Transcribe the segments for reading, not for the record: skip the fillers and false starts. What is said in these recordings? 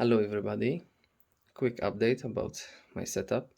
Hello everybody, quick update about my setup.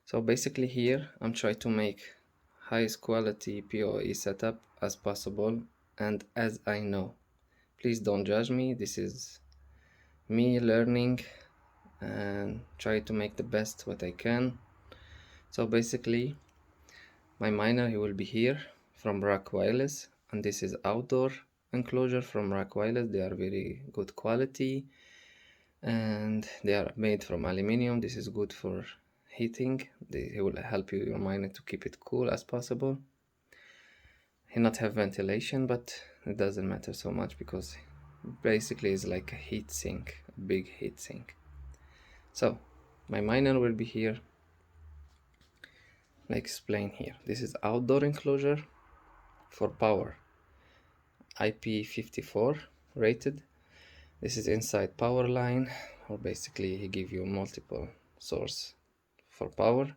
So basically here I'm trying to make highest quality PoE setup as possible and as I know. Please don't judge me, this is me learning and try to make the best what I can. So basically my miner he will be here from Rakwireless, and this is Outdoor Enclosure from Rakwireless. They are very good quality and they are made from aluminium. This is good for heating. They will help your miner to keep it cool as possible. He not have ventilation, but it doesn't matter so much because basically it's like a heat sink, a big heat sink. So my miner will be here. I explain here. This is outdoor enclosure for power, IP54 rated. This is inside Powerline, or basically he give you multiple source for power,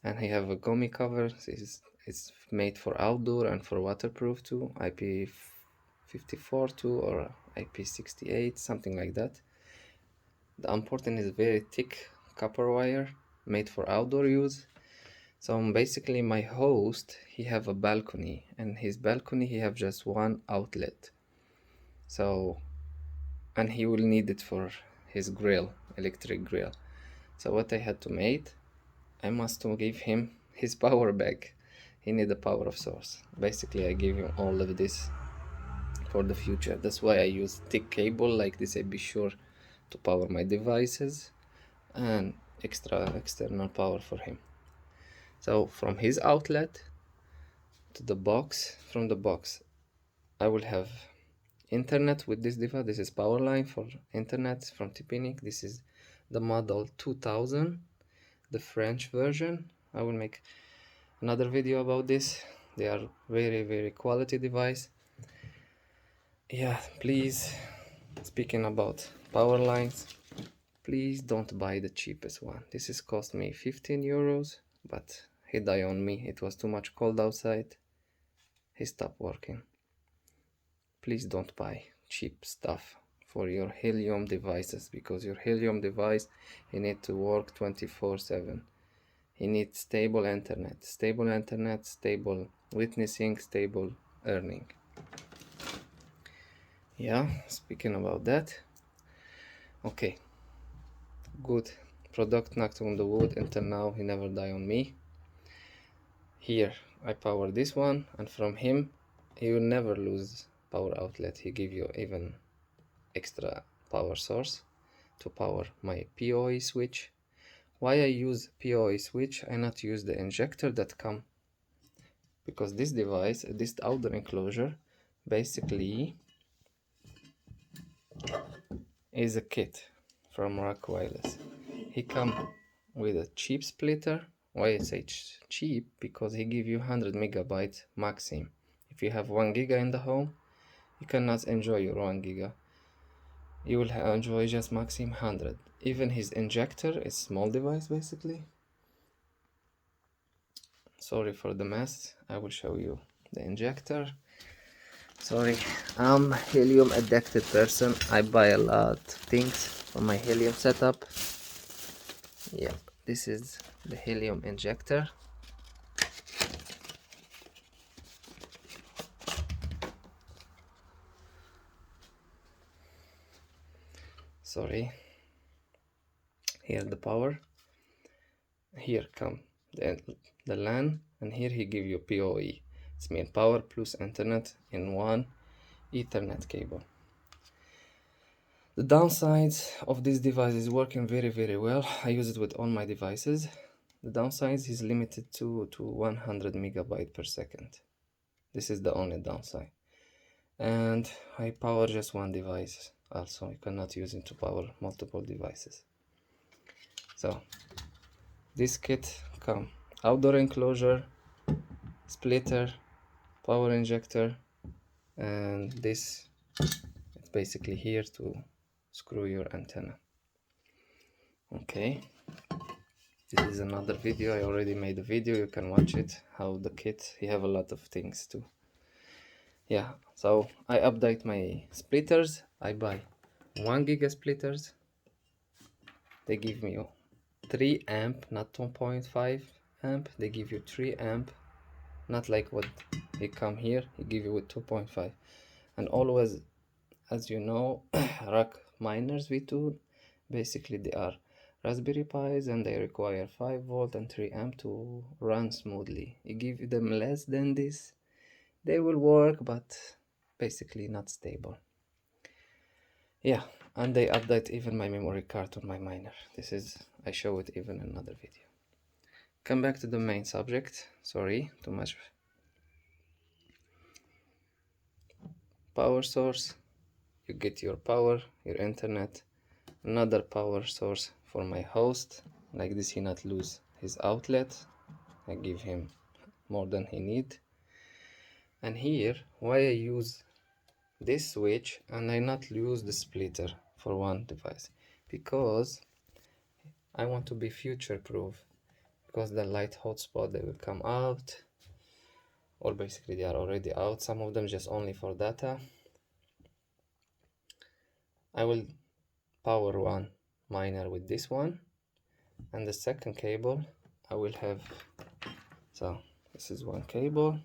and he have a gummy cover. It's made for outdoor and for waterproof too, IP54 too, or IP68, something like that. The important is very thick copper wire made for outdoor use. So basically my host, he have a balcony, and his balcony he have just one outlet. So and he will need it for his grill, electric grill. So what I had to make, I must give him his power back. He need a power source. Basically I give him all of this for the future. That's why I use thick cable like this. I be sure to power my devices and external power for him. So from his outlet to the box, from the box I will have internet with this device. This is Powerline for internet from Tipinic. This is the model 2000, the French version. I will make another video about this. They are very quality device. Yeah, please, speaking about power lines, please don't buy the cheapest one. This is cost me 15 euros, but he died on me. It was too much cold outside. He stopped working. Please don't buy cheap stuff for your helium devices, because your helium device, you need to work 24/7. You need stable internet, stable witnessing, stable earning. Yeah, speaking about that, okay, good product knocked on the wood. Until now he never died on me. Here I power this one, and from him he will never lose power outlet. He give you even extra power source to power my PoE switch. Why I use PoE switch, I not use the injector that come, because this device, this outdoor enclosure, basically is a kit from Rakwireless. He come with a cheap splitter. Why I say cheap? Because he give you 100 megabyte maximum. If you have 1 giga in the home, you cannot enjoy your 1 giga. You will enjoy just maximum 100. Even his injector is small device basically. Sorry for the mess. I will show you the injector. Sorry, I'm helium addicted person. I buy a lot of things for my helium setup. Yeah, this is the helium injector. Sorry. Here the power. Here come the LAN, and here he give you PoE. It's mean power plus internet in one Ethernet cable. The downsides of this device is working very well. I use it with all my devices. The downsides is limited to 100 megabyte per second. This is the only downside. And I power just one device. Also, you cannot use it to power multiple devices. So this kit come outdoor enclosure, splitter, power injector, and this it's basically here to screw your antenna. Okay, this is another video. I already made a video, you can watch it, how the kit, you have a lot of things too. Yeah, so I update my splitters. I buy 1 giga splitters, they give me 3 amp, not 2.5 amp. They give you 3 amp, not like what they come here. He give you with 2.5. And always, as you know, rack miners V2, basically they are Raspberry Pis, and they require 5 volt and 3 amp to run smoothly. You give them less than this, they will work, but basically not stable. Yeah, and they update even my memory card on my miner. This is, I show it even in another video. Come back to the main subject. Sorry, too much. Power source. You get your power, your internet, another power source for my host. Like this, he not lose his outlet. I give him more than he need. And here, why I use this switch and I not use the splitter for one device, because I want to be future proof, because the light hotspot, they will come out, or basically they are already out, some of them just only for data. I will power one miner with this one, and the second cable I will have, so this is one cable.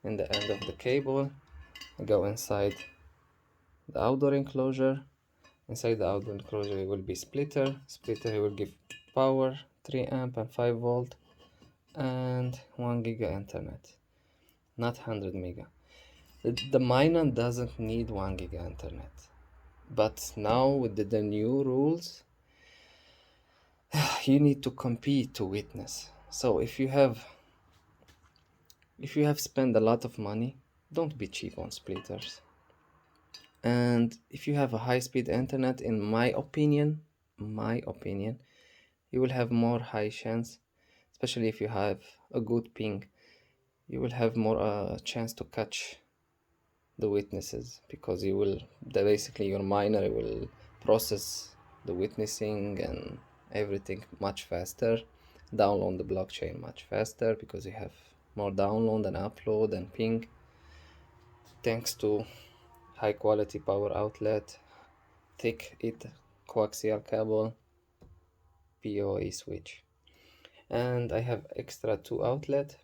In the end of the cable I go inside the outdoor enclosure. Inside the outdoor enclosure it will be splitter. Splitter will give power, 3 amp and 5 volt, and 1 giga internet, not 100 mega. The miner doesn't need 1 giga internet, but now with the new rules you need to compete to witness. So if you have spent a lot of money, don't be cheap on splitters. And if you have a high-speed internet, in my opinion, you will have more high chance, especially if you have a good ping, you will have more chance to catch the witnesses, because you will, basically your miner will process the witnessing and everything much faster, download the blockchain much faster, because you have more download and upload and ping, thanks to high quality power outlet, thick coaxial cable, PoE switch. And I have extra 2 outlet,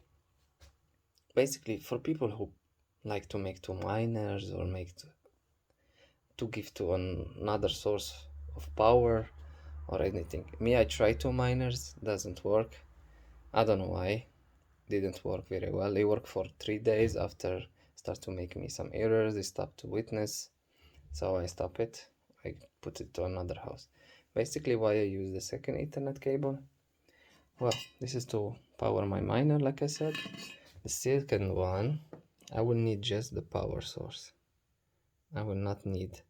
basically for people who like to make 2 miners, or make to give to another source of power or anything. Me, I try 2 miners, doesn't work. I don't know why, didn't work very well. They work for 3 days, after start to make me some errors, they stop to witness, so I stop it. I put it to another house. Basically, why I use the second Ethernet cable, well, this is to power my miner, like I said. The second one, I will need just the power source, I will not need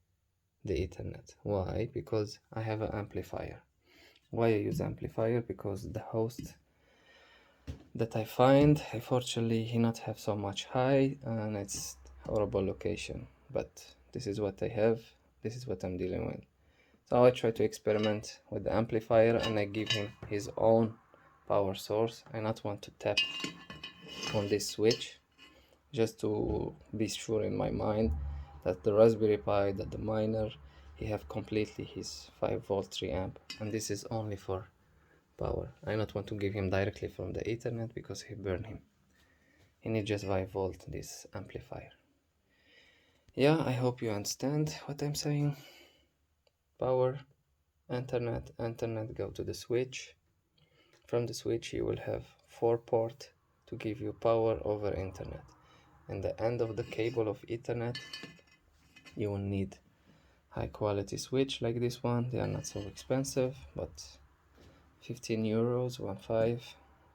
the Ethernet. Why? Because I have an amplifier. Why I use amplifier? Because the host that I find, unfortunately, he not have so much high, and it's horrible location. But this is what I have, this is what I'm dealing with. So I try to experiment with the amplifier, and I give him his own power source. I not want to tap on this switch, just to be sure in my mind that the Raspberry Pi, that the miner, he have completely his 5 volt 3 amp, and this is only for power. I not want to give him directly from the Ethernet, because he burn him. He need just 5 volt this amplifier. Yeah, I hope you understand what I'm saying. Power, internet, go to the switch. From the switch you will have 4 port to give you power over internet. And the end of the cable of Ethernet, you will need high quality switch like this one. They are not so expensive, but 15 euros, 1.5,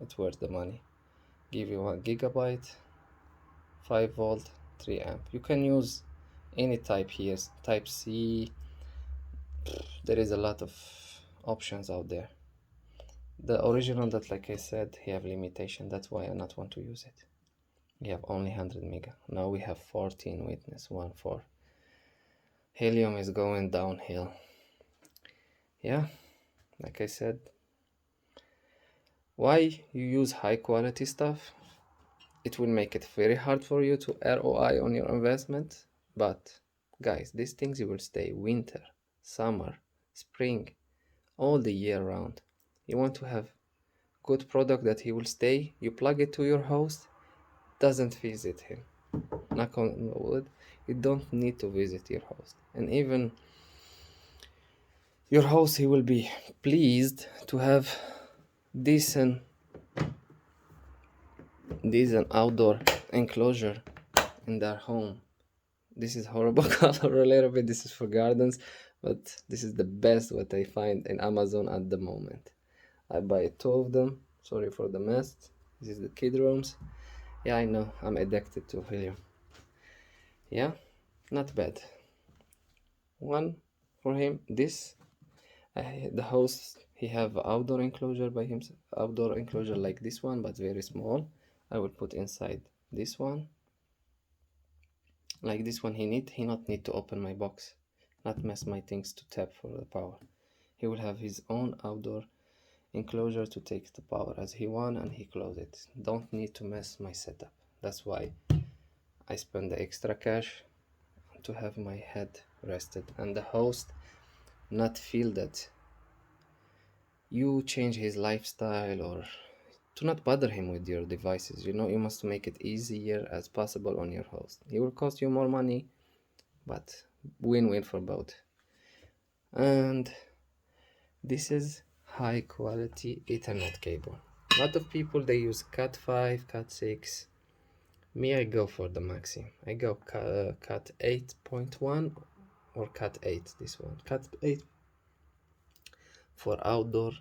it's worth the money. Give you 1 gigabyte, 5 volt, 3 amp. You can use any type here, type C. There is a lot of options out there. The original, that, like I said, he have limitation, that's why I not want to use it. We have only 100 mega. Now we have 14 witness, 1.4. Helium is going downhill. Yeah, like I said, why you use high quality stuff? It will make it very hard for you to ROI on your investment. But guys, these things you will stay winter, summer, spring. all the year round. You want to have good product that he will stay. You plug it to your host, doesn't visit him. Knock on wood, you don't need to visit your host. And even your host, he will be pleased to have decent outdoor enclosure in their home. This is horrible color a little bit. This is for gardens, but this is the best what I find in Amazon at the moment. I buy 2 of them. Sorry for the mess. This is the kid rooms. Yeah, I know, I'm addicted to helium. Yeah, not bad. One for him. This the host, he have outdoor enclosure by himself. Outdoor enclosure like this one, but very small. I will put inside this one. Like this one, he not need to open my box, not mess my things to tap for the power. He will have his own outdoor enclosure to take the power as he want, and he close it. Don't need to mess my setup. That's why I spend the extra cash to have my head rested, and the host not feel that you change his lifestyle, or to not bother him with your devices. You know, you must make it easier as possible on your host. It will cost you more money, but win-win for both. And this is high quality Ethernet cable. A lot of people, they use Cat 5, Cat 6. Me, I go for the maximum. I go Cat 8.1 or Cat 8. This one, Cat 8 for outdoor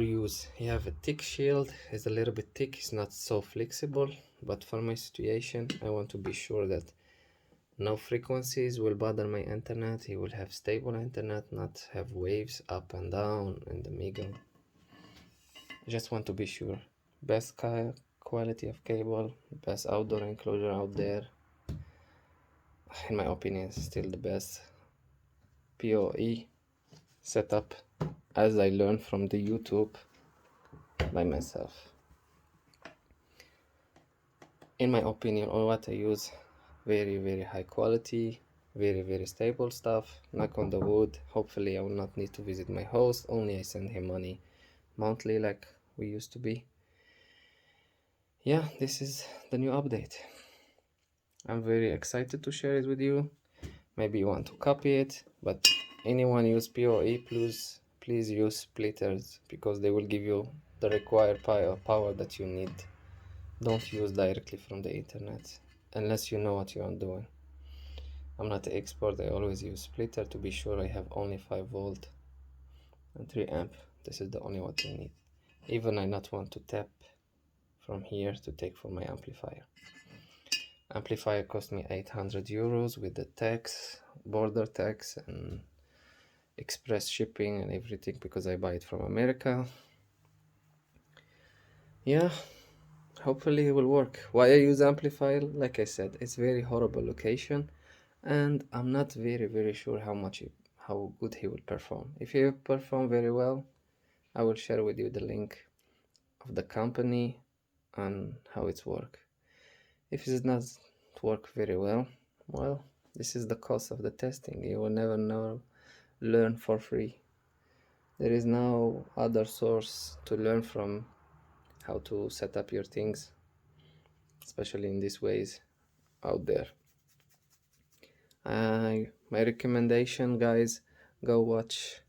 use. You have a thick shield. It's a little bit thick. It's not so flexible, but for my situation, I want to be sure that no frequencies will bother my internet. He will have stable internet, not have waves up and down in the middle. I just want to be sure. Best quality of cable, best outdoor enclosure out there. In my opinion, it's still the best PoE setup as I learned from the YouTube by myself. In my opinion, all what I use, very high quality, very stable stuff. Knock on the wood. Hopefully I will not need to visit my host, only I send him money monthly like we used to be. Yeah, this is the new update. I'm very excited to share it with you. Maybe you want to copy it, but anyone use PoE, please use splitters, because they will give you the required power that you need. Don't use directly from the internet unless you know what you are doing. I'm not an expert. I always use splitter to be sure I have only 5 volt and 3 amp. This is the only what I need. Even I not want to tap from here to take for my amplifier. Amplifier cost me 800 euros with the tax, border tax, and express shipping and everything, because I buy it from America. Yeah, hopefully it will work. Why I use amplifier? Like I said, it's very horrible location, and I'm not very sure how good he will perform. If he perform very well, I will share with you the link of the company and how it's work. If it does not work very well, this is the cost of the testing. You will never learn for free. There is no other source to learn from how to set up your things, especially in these ways out there. My recommendation, guys, go watch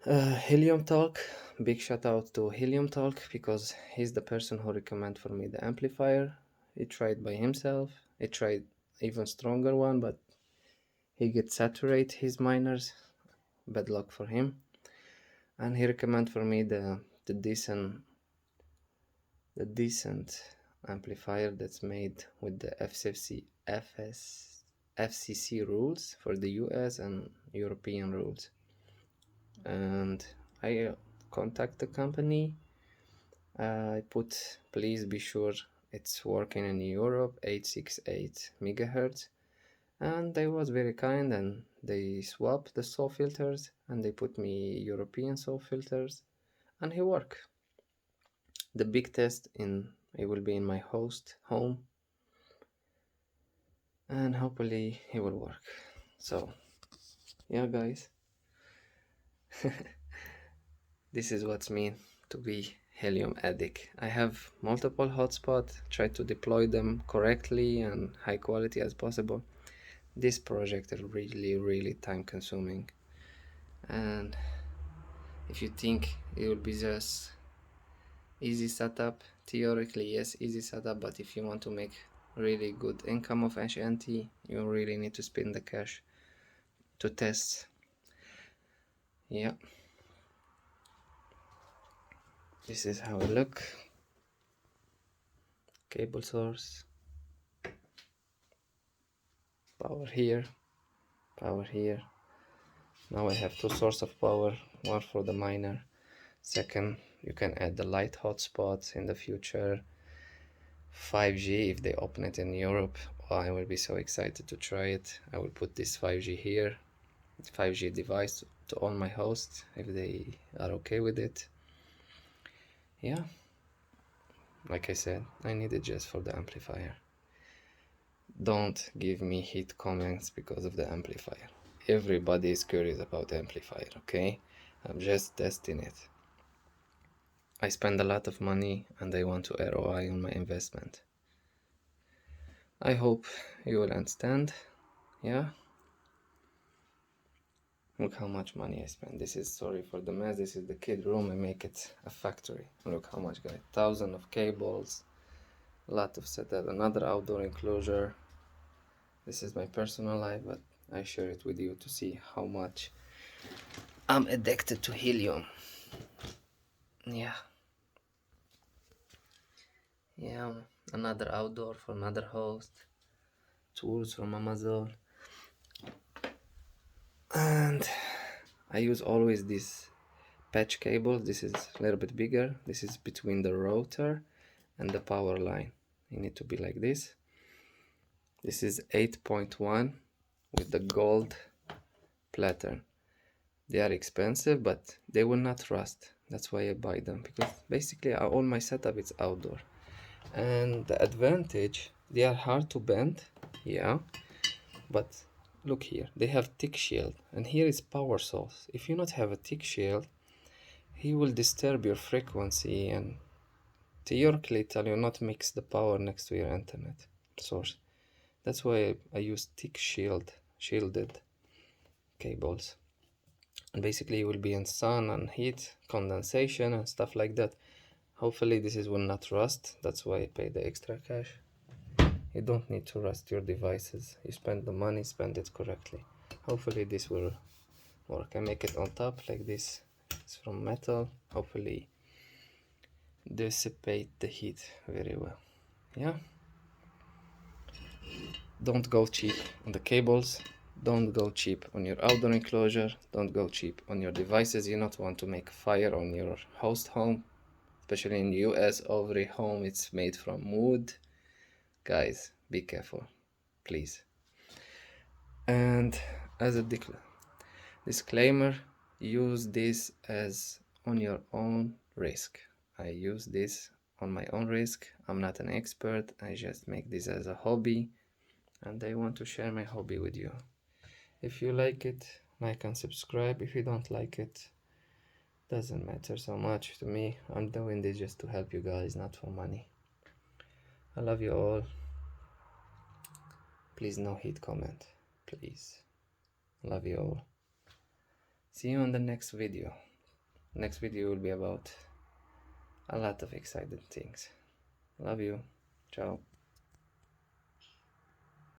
Helium Talk. Big shout out to Helium Talk, because he's the person who recommended for me the amplifier. He tried by himself. He tried even stronger one, but he gets saturate his miners. Bad luck for him. And he recommended for me the decent amplifier that's made with the FCC rules for the US and European rules. And I contact the company. I put, please be sure it's working in Europe, 868 megahertz, and they was very kind, and they swapped the SAW filters and they put me European SAW filters, and it work. The big test it will be in my host home, and hopefully it will work. So yeah, guys, This is what's mean to be Helium addict. I have multiple hotspots, try to deploy them correctly and high quality as possible. This project is really time consuming, and if you think it will be just easy setup, theoretically yes, easy setup, but if you want to make really good income of HNT, you really need to spend the cash to test. Yeah, this is how it look. Cable source, power here, power here. Now I have two sources of power, one for the miner, second you can add the light hotspots in the future, 5G if they open it in Europe. Oh, I will be so excited to try it. I will put this 5G here, 5G device to all my hosts if they are okay with it. Yeah, like I said, I need it just for the amplifier. Don't give me hate comments because of the amplifier. Everybody is curious about the amplifier, okay? I'm just testing it. I spend a lot of money and I want to ROI on my investment. I hope you will understand. Yeah, look how much money I spend. This is, sorry for the mess, this is the kid room. I make it a factory. Look how much, guys. Thousands of cables, a lot of setup, another outdoor enclosure. This is my personal life, but I share it with you to see how much I'm addicted to helium. Yeah, another outdoor for another host, tools from Amazon, and I use always this patch cable. This is a little bit bigger. This is between the router and the power line. You need to be like this. This is 8.1 with the gold pattern. They are expensive, but they will not rust. That's why I buy them, because basically all my setup is outdoor. And the advantage, they are hard to bend, yeah, but look here, they have thick shield, and here is power source. If you not have a thick shield, he will disturb your frequency and theoretically tell you not mix the power next to your internet source. That's why I use thick shielded cables. And basically you will be in sun and heat, condensation and stuff like that. Hopefully this will not rust. That's why I pay the extra cash. You don't need to rust your devices. You spend the money, spend it correctly. Hopefully this will work. I make it on top like this. It's from metal. Hopefully dissipate the heat very well. Yeah, don't go cheap on the cables, don't go cheap on your outdoor enclosure, don't go cheap on your devices. You not want to make fire on your host home, especially in the US. Every home it's made from wood. Guys, be careful, please. And as a disclaimer, use this as on your own risk. I use this on my own risk. I'm not an expert. I just make this as a hobby, and I want to share my hobby with you. If you like it, like and subscribe. If you don't like it, doesn't matter so much to me. I'm doing this just to help you guys, not for money. I love you all. Please no hate comment, please. Love you all. See you on the next video. Next video will be about a lot of exciting things. Love you. Ciao.